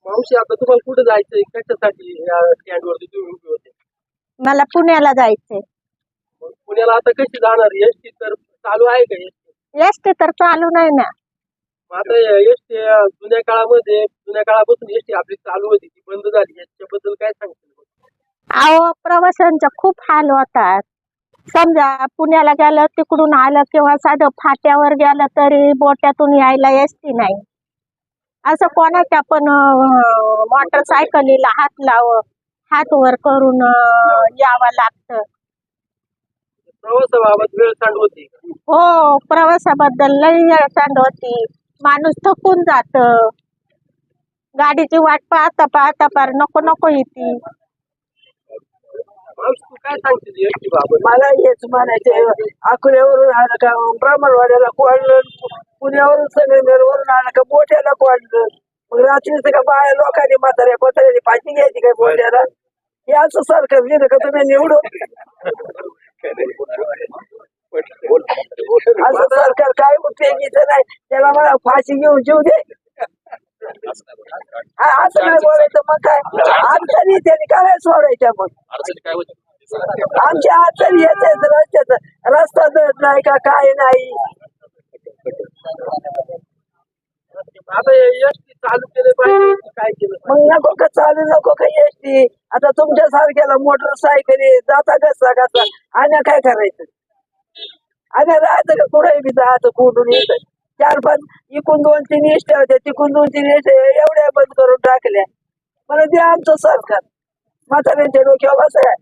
मावशी आता तुम्हाला कुठे जायचंय कशासाठी या स्टँड वरती तुम्ही उभे होते? मला पुण्याला जायचंय. मग पुण्याला आता कशी जाणार? एसटी तर चालू आहे का एसटी? एसटी तर चालू नाही ना. आता एसटी जुन्या काळापासून एसटी आपली चालू होती ती बंद झाली याच्याबद्दल काय सांगशील? अहो प्रवाशांचा खूप हाल होतात. समजा पुण्याला गेलं तिकडून आलं किंवा साधं फाट्यावर गेलं तरी बोट्यातून यायला एसटी नाही. असं कोणाच्या पण मोटरसायकलीला हात वर करून यावं लागतं. प्रवासाबाबत वेळ होती. हो, प्रवासाबद्दल लई हेळसांड होती. माणूस थकून जात. गाडीची वाट पाहता पाहता पार नको नको येते. मावशी तू काय सांगशील एसटी बाबत? मला हेच म्हणायचे, अकोल्यावरून आलं का ब्राह्मणवाड्याला कोणलं, पुण्यावरून संगमेरवरून आलं का बोट्याला कोणलं, मग रात्री सगळं बाया लोकांनी म्हाताऱ्याने पाठी घ्यायची काय बोट्याला. हे असं सरकार लिहिलं का तुम्ही निवडून? असं सरकार काय उपयोगीचं नाही. त्याला मला फाशी घेऊन जीव दे असं काय बोलायचं. मग काय अडचणी त्यांनी काय सोडायच्या? मग आमच्या अडचणी येत रस्त्याचा रस्ता देत नाही का काय नाही. आता एसटी चालू केले पाहिजे काय केलं? मग नको का चालू नको का एसटी? आता तुमच्या सारख्याला मोटरसायकली जाता कसा कसा आणि काय करायचं? आणि राहायचं का कुठे बी जायचं कुठून येतं. 4-5 इकून 2-3 एसट्या होत्या, तिकून 2-3 एसट्या एवढ्या बंद करून टाकल्या. मला ते आमचं सरकार म्हाताऱ्यांच्या डोक्यावर बसाय.